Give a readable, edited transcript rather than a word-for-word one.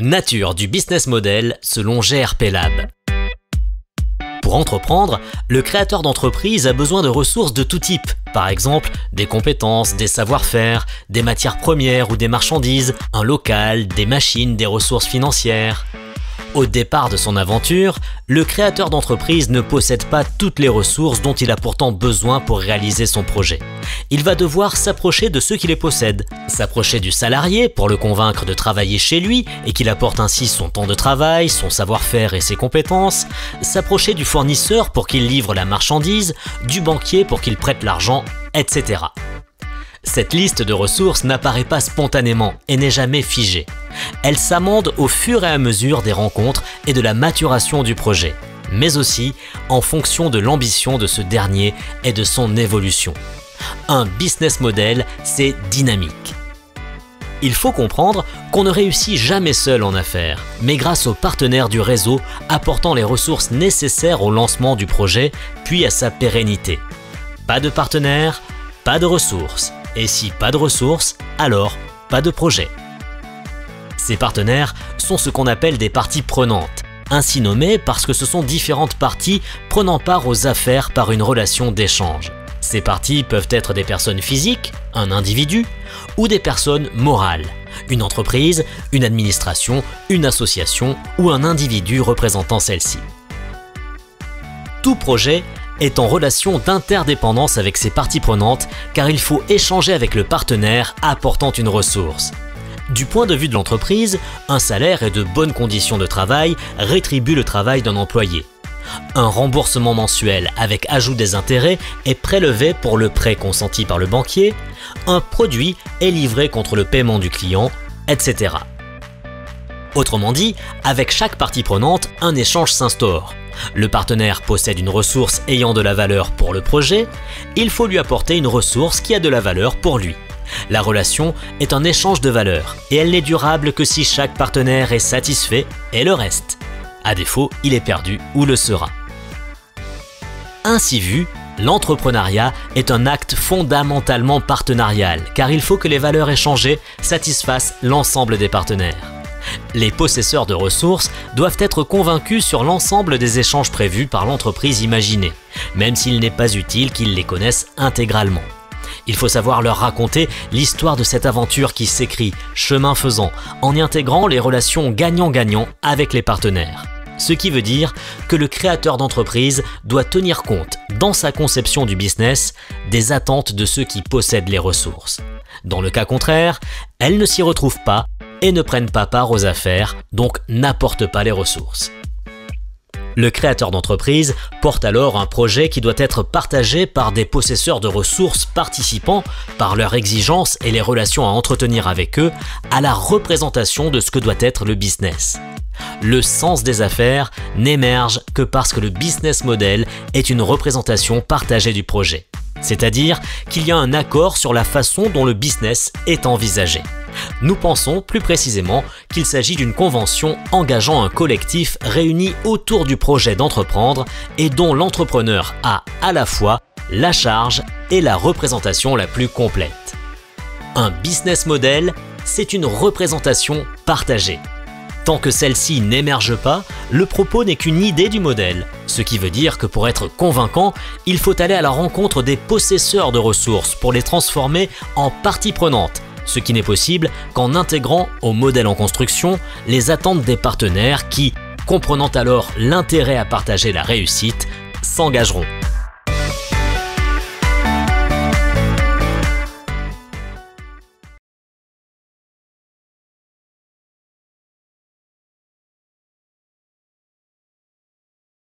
Nature du business model selon GRP Lab. Pour entreprendre, le créateur d'entreprise a besoin de ressources de tout type. Par exemple, des compétences, des savoir-faire, des matières premières ou des marchandises, un local, des machines, des ressources financières. Au départ de son aventure, le créateur d'entreprise ne possède pas toutes les ressources dont il a pourtant besoin pour réaliser son projet. Il va devoir s'approcher de ceux qui les possèdent, s'approcher du salarié pour le convaincre de travailler chez lui et qu'il apporte ainsi son temps de travail, son savoir-faire et ses compétences, s'approcher du fournisseur pour qu'il livre la marchandise, du banquier pour qu'il prête l'argent, etc. Cette liste de ressources n'apparaît pas spontanément et n'est jamais figée. Elle s'amende au fur et à mesure des rencontres et de la maturation du projet, mais aussi en fonction de l'ambition de ce dernier et de son évolution. Un business model, c'est dynamique. Il faut comprendre qu'on ne réussit jamais seul en affaires, mais grâce aux partenaires du réseau apportant les ressources nécessaires au lancement du projet, puis à sa pérennité. Pas de partenaires, pas de ressources. Et si pas de ressources, alors pas de projet. Ces partenaires sont ce qu'on appelle des parties prenantes, ainsi nommées parce que ce sont différentes parties prenant part aux affaires par une relation d'échange. Ces parties peuvent être des personnes physiques, un individu, ou des personnes morales, une entreprise, une administration, une association ou un individu représentant celle-ci. Tout projet est en relation d'interdépendance avec ses parties prenantes car il faut échanger avec le partenaire apportant une ressource. Du point de vue de l'entreprise, un salaire et de bonnes conditions de travail rétribuent le travail d'un employé. Un remboursement mensuel avec ajout des intérêts est prélevé pour le prêt consenti par le banquier, un produit est livré contre le paiement du client, etc. Autrement dit, avec chaque partie prenante, un échange s'instaure. Le partenaire possède une ressource ayant de la valeur pour le projet, il faut lui apporter une ressource qui a de la valeur pour lui. La relation est un échange de valeurs et elle n'est durable que si chaque partenaire est satisfait et le reste. À défaut, il est perdu ou le sera. Ainsi vu, l'entrepreneuriat est un acte fondamentalement partenarial car il faut que les valeurs échangées satisfassent l'ensemble des partenaires. Les possesseurs de ressources doivent être convaincus sur l'ensemble des échanges prévus par l'entreprise imaginée, même s'il n'est pas utile qu'ils les connaissent intégralement. Il faut savoir leur raconter l'histoire de cette aventure qui s'écrit chemin faisant en y intégrant les relations gagnant-gagnant avec les partenaires. Ce qui veut dire que le créateur d'entreprise doit tenir compte, dans sa conception du business, des attentes de ceux qui possèdent les ressources. Dans le cas contraire, elles ne s'y retrouvent pas et ne prennent pas part aux affaires, donc n'apportent pas les ressources. Le créateur d'entreprise porte alors un projet qui doit être partagé par des possesseurs de ressources participant, par leurs exigences et les relations à entretenir avec eux, à la représentation de ce que doit être le business. Le sens des affaires n'émerge que parce que le business model est une représentation partagée du projet. C'est-à-dire qu'il y a un accord sur la façon dont le business est envisagé. Nous pensons plus précisément qu'il s'agit d'une convention engageant un collectif réuni autour du projet d'entreprendre et dont l'entrepreneur a à la fois la charge et la représentation la plus complète. Un business model, c'est une représentation partagée. Tant que celle-ci n'émerge pas, le propos n'est qu'une idée du modèle, ce qui veut dire que pour être convaincant, il faut aller à la rencontre des possesseurs de ressources pour les transformer en parties prenantes, ce qui n'est possible qu'en intégrant au modèle en construction les attentes des partenaires qui, comprenant alors l'intérêt à partager la réussite, s'engageront.